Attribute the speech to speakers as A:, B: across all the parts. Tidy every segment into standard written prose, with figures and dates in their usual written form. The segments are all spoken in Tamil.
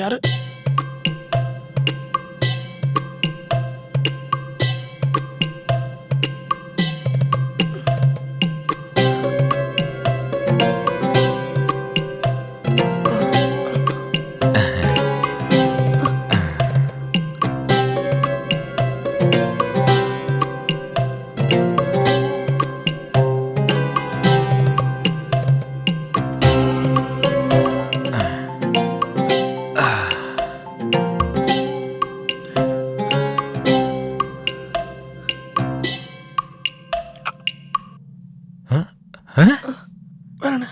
A: யாரு? வேணாண்ணே.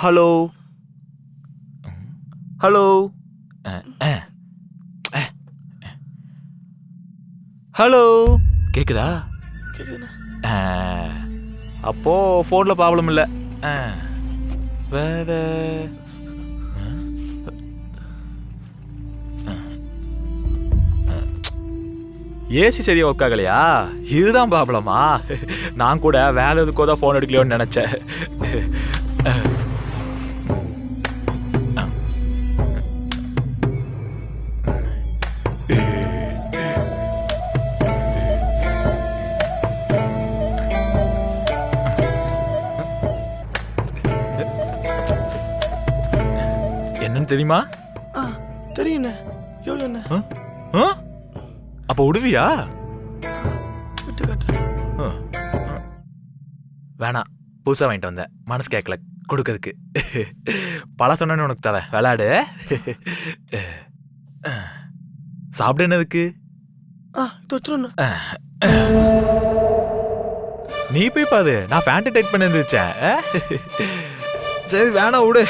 B: ஹலோ ஹலோ ஹலோ, கேக்குதா?
A: கேக்குதுண்ணே.
B: அப்போ ஃபோன்ல ப்ராப்ளம் இல்லை. வேற ஏசி சரியா ஒர்க் ஆகலையா? இதுதான் ப்ராப்ளமா? நான் கூட வேலை எதுக்கோ தான் ஃபோன் எடுக்கலையோன்னு நினைச்சேன். என்னன்னு தெரியுமா?
A: தெரியுண்ணே. யோயோண்ணே.
B: அப்ப விடுவியா?
A: விட்டு காட்டுறேன்.
B: வேணாம், புதுசா வாங்கிட்டு வந்தேன், மனசு கேட்கல கொடுக்கறதுக்கு. பல சொன்னு உனக்கு தர விளையாடு. சாப்பிட என்னதுக்கு?
A: இது வச்சிருண்ணே.
B: நீ போய் பாரு, நான் ஃபேண்ட் டைட் பண்ணி இருந்துச்சேன். சரி வேணாம் விடு.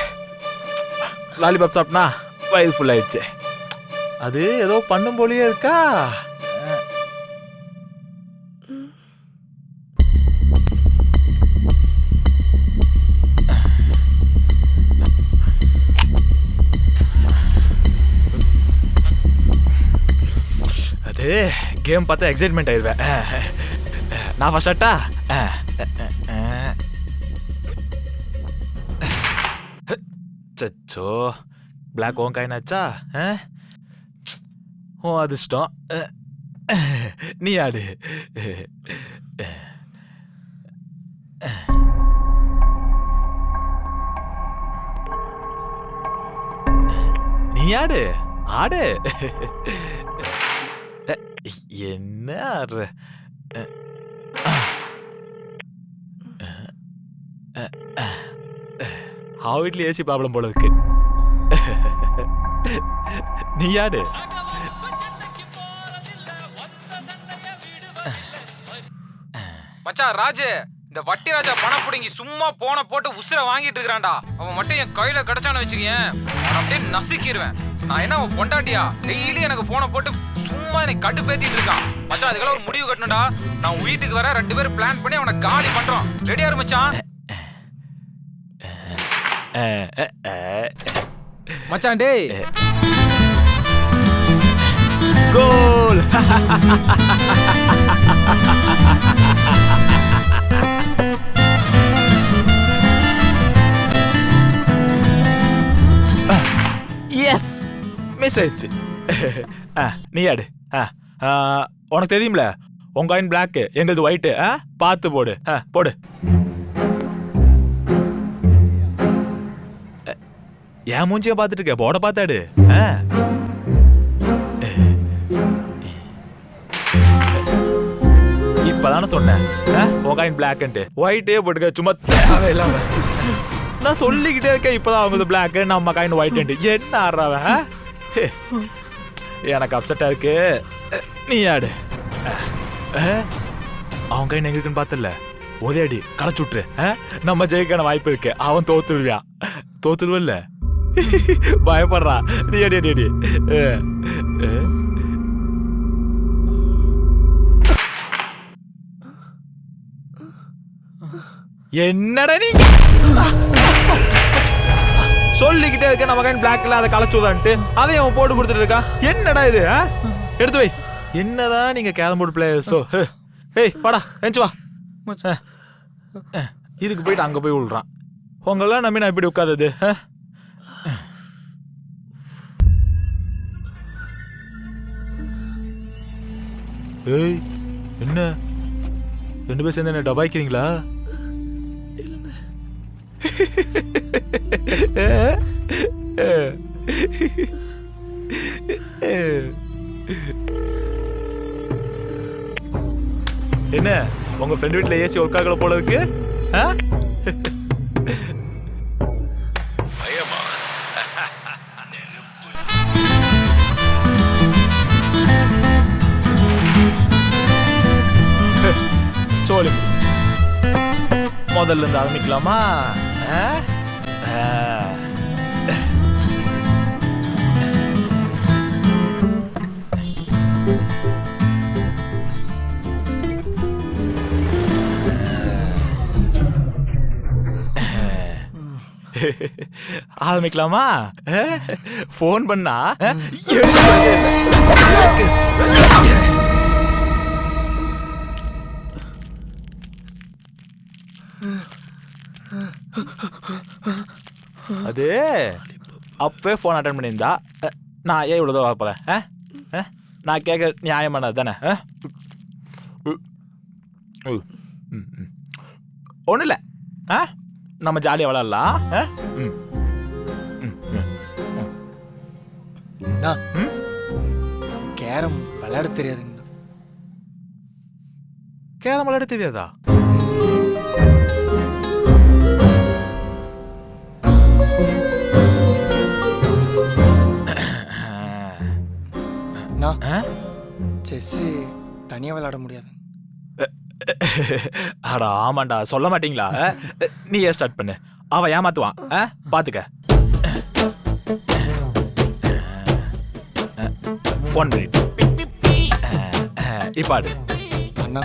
B: லாலிபாப் சாப்பிட்டா வயிறு ஃபுல் ஆயிடுச்சு. அது ஏதோ பண்ணும் போலயே இருக்கா. அது கேம் பார்த்தா எக்ஸைட்மெண்ட் ஆயிடுவேன். நான் ஃபர்ஸ்ட் ஆட்டா. சச்சோ, பிளாக் ஓன் காயினாச்சா? ஓ அதிர்ஷ்டம். நீ ஆடு. நீ ஆடு ஆடு. என்ன ஆடுற? வீட்ல ஏசி ப்ராப்ளம் போல இருக்கு. நீ ஆடு.
C: மச்சான் ராஜு, இந்த வட்டி ராஜா பணம் புடுங்கி சும்மா போன போட்டு உசுர வாங்கிட்டு இருக்கிறான்டா. அவன் மட்டும் என் கையில கிடைச்சான்னு வச்சுக்கேன், அவன் அப்படியே நசுக்கிடுவேன். நான் என்ன அவன் பொண்டாட்டியா? டெய்லி எனக்கு போனை போட்டு சும்மா எனக்கு கடுப்பேத்திட்டு இருக்கான். மச்சான் அதுக்கெல்லாம் ஒரு முடிவு கட்டணும்டா. நான் வீட்டுக்கு வர 2 பேரும் பிளான் பண்ணி அவனை காலி பண்றோம். ரெடியா இரு மச்சான். மச்சான் டேய்
B: கோல். எஸ், மிஸ் ஆயிடுச்சு. நீ ஆடு. உனக்கு தெரியும்ல, உங்க காயின் பிளாக், எங்களது ஒயிட். பார்த்து போடு. போடு. என் மூஞ்சிய பார்த்துட்டு இருக்க, போட பார்த்தாடு. இப்பதானே சொன்னேன் உன் காயின் பிளாக்ன்ட்டு. ஒயிட்டே போட்டுக்க, சும்மா தேவையில்லாம. நான் சொல்லிக்கிட்டே இருக்கேன், இப்பதான் அவங்களுக்கு பிளாக், நம்ம காயின் ஒயிட். என்ன ஆடுறாவன்? எனக்கு அப்செட்டா இருக்கு. நீ ஆடு. அவன் கை எங்க இருக்குன்னு பார்த்தல, ஒரே அடி களைச்சு விட்டுரு. நம்ம ஜெயிக்கான வாய்ப்பு இருக்கு. அவன் தோத்துருவியான். தோத்துருவல்ல, பயப்படுறா. நீ அடி அடி அடி. என்னடா நீ சொல்லிக்கிட்டே இருக்க, நம்ம கைன் பிளாக்ல அதை களைச்சுதான்ட்டு அதையும் அவன் போட்டு கொடுத்துட்டு இருக்கான். என்னடா இது? எடுத்து வை. என்னதான் நீங்க கேரம் போர்டு பிளேயர்ஸோ. ஏய் வாடா, எஞ்சி வா. இதுக்கு போயிட்டு அங்க போய் விழுறான். உங்களெல்லாம் நம்பி நான் இப்படி உட்காதது. ஏய் என்ன 2 பேர் சேர்ந்து என்ன டபாய்க்கிறீங்களா? என்ன உங்க ஃப்ரெண்ட் வீட்டுல ஏசி ஒர்க் ஆகல போல இருக்கு. சோழி முதல்ல இருந்து ஆரம்பிக்கலாமா? ஆரம்பிக்கலாமா? போன் பண்ணா அது அப்பவே போன் அட்டன் பண்ணியிருந்தா நான் ஏன் இவ்வளோ வரப்போறேன்? நான் கேட்க நியாயமானது தானே? ஒன்றும் இல்லை, நம்ம ஜாலியாக விளாட்லாம்.
D: கேரம் விளையாட தெரியாதுங்க.
B: கேரம் விளையாட தெரியாதா?
D: செஸ் தனியா விளையாட முடியாது.
B: அடா ஆமாண்டா, சொல்ல மாட்டீங்களா? நீ ஏன் ஸ்டார்ட் பண்ணு, அவன் ஏமாத்துவான். பாத்துக்க. 1 minute. இப்பாடு
D: அண்ணா,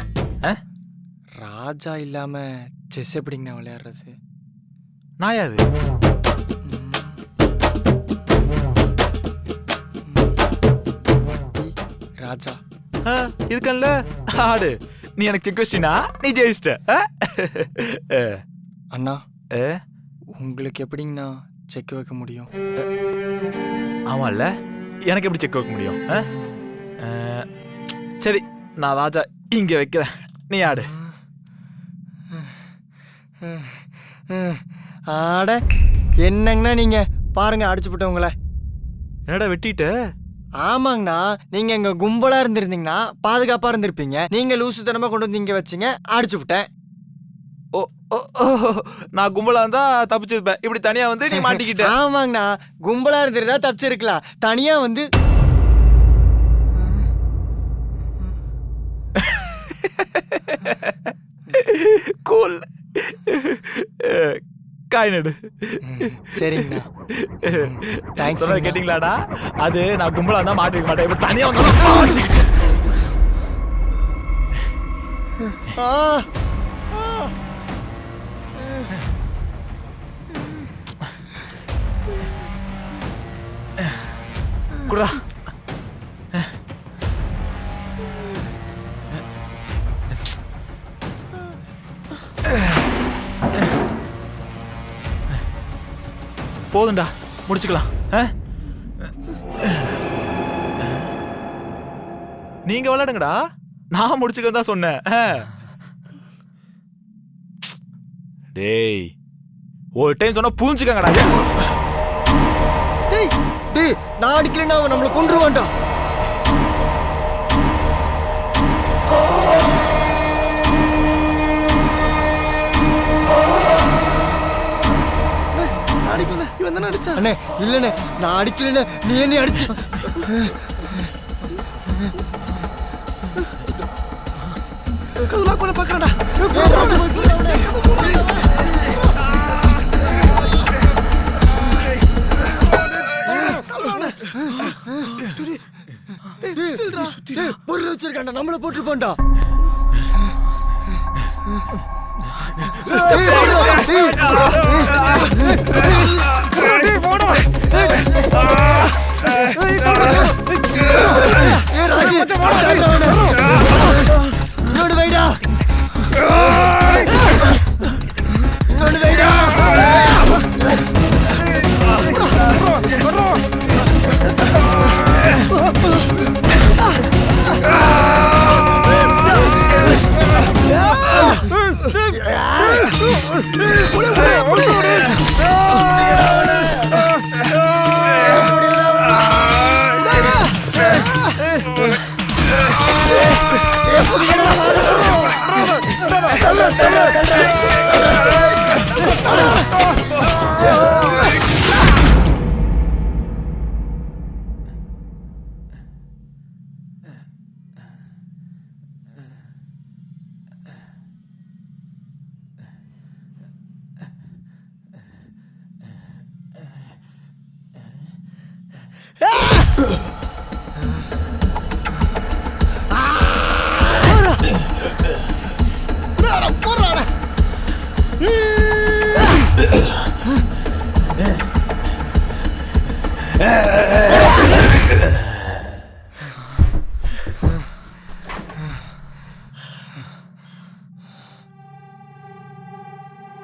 D: ராஜா இல்லாம செஸ் எப்படிங்கண்ணா விளையாடுறது?
B: நான் யாரு?
D: ராஜா
B: இருக்கல்ல, ஆடு. நீ எனக்கு கொஸ்டினா, நீ ஜெயிச்சிட்ட.
D: அண்ணா, உங்களுக்கு எப்படிங்கண்ணா செக் வைக்க முடியும்?
B: ஆமாம்ல, எனக்கு எப்படி செக் வைக்க முடியும்? சரி, நான் ராஜா இங்க வைக்கிறேன், நீ ஆடு.
D: ஆட என்னங்கண்ணா நீங்க பாருங்க, அடிச்சு போட்டவங்கள.
B: என்னடா வெட்டிட்ட?
D: ஆமாங்கண்ணா, நீங்க எங்க கும்பலா இருந்திருந்தீங்கன்னா பாதுகாப்பா இருந்திருப்பீங்க. நீங்க லூசுத்தனமா கொண்டு வந்து இங்க வச்சீங்க, அடிச்சு விட்டேன்.
B: ஓ, நான் கும்பலா இருந்தா தப்பிச்சிருப்பேன். இப்படி தனியா வந்து நீ மாட்டிக்கிட்ட.
D: ஆமாங்கண்ணா, கும்பலா இருந்திருந்தா தப்பிச்சிருக்கலாம். தனியா வந்து
B: கூல். காயினடு.
D: சரிங்கண்ணா, தேங்க்ஸ்.
B: கேட்டீங்களாடா? அது நான் கும்பலா இருந்தா மாட்டிக்க மாட்டேன். இப்ப தனியா வந்து குடா. போதும்டா, முடிச்சுக்கலாம். நீங்க விளையாடுங்கடா, நான் முடிச்சுக்க தான் சொன்னேன். டேய், ஒரு டைம் சொன்னா புரிஞ்சுக்கங்கடா.
D: டேய் டேய், நான் அடிக்கலன்னா அவன் நம்மளை கொன்றுவான்டா.
A: அடிக்கல, இவன் தானே
D: அண்ணே இல்லண்ணே நான் அடிக்கலண்ணே நீ என்ன அடிச்சு
A: கதவு லாக் பண்ண பாக்குறேன்டா.
D: பொருள் வச்சிருக்காண்டா நம்மள போட்டு போண்டா இன்னொன்று வைடா இன்னொன்று வைடா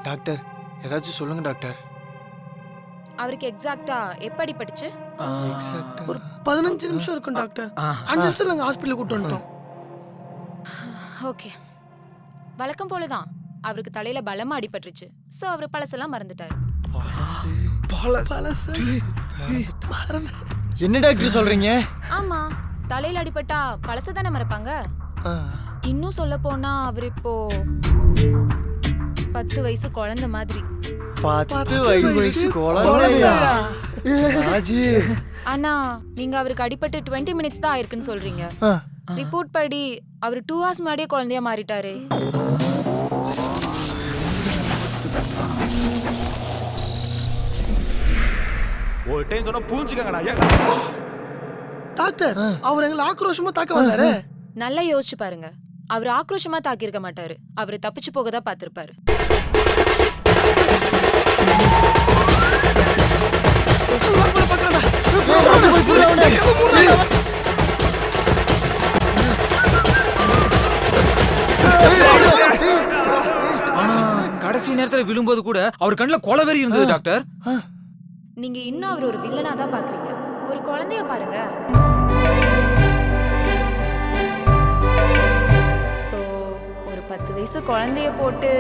D: டாக்டர் ஏதாச்சும் சொல்லுங்க டாக்டர்.
E: அவருக்கு எக்ஸாக்ட்டா எப்படி படிச்சு?
A: ஒரு 15 நிமிஷம் இருக்கும் டாக்டர். 5 நிமிஷத்துல நாங்க ஹாஸ்பிட்டல் கூட்டு வந்துட்டோம்.
E: ஓகே, வழக்கம் போலதான் அவருக்கு தலையில பலமா அடிபட்டுருச்சு. சோ அவர் பழசெல்லாம் மறந்துட்டாரு.
D: என்ன டாக்டர் சொல்றீங்க?
E: ஆமா, தலையில அடிபட்டா பழச தானே மறப்பாங்க. இன்னும் சொல்ல போனா அவர் இப்போ 10 வயசு குழந்தை மாதிரி.
D: 10 வயசு குழந்தையா? ராஜி,
E: ஆனா நீங்க அவருக்கு அடிபட்டு 20 மினிட்ஸ் தான் ஆயிருக்குன்னு சொல்றீங்க. ரிப்போர்ட் படி அவர் 2 hours முன்னாடியே குழந்தையா மாறிட்டாரு.
B: ஒரு டைம் சொன்னா புரிஞ்சுக்கங்கடா.
A: டாக்டர் அவர் எங்களை ஆக்ரோஷமா தாக்க வந்தாரு.
E: நல்லா யோசிச்சு பாருங்க, அவர் ஆக்ரோஷமா தாக்கியிருக்க மாட்டாரு. அவர் தப்பிச்சு போக தான் பார்த்திருப்பாரு.
C: ஆனா கடைசி நேரத்துல விழும்போது கூட அவர் கண்ணுல கொலவெறி இருந்தது டாக்டர்.
E: நீங்க இன்னும் அவர் ஒரு வில்லனா தான் பாக்குறீங்க. ஒரு குழந்தைய பாருங்க. சோ ஒரு 10 வயசு குழந்தைய போட்டு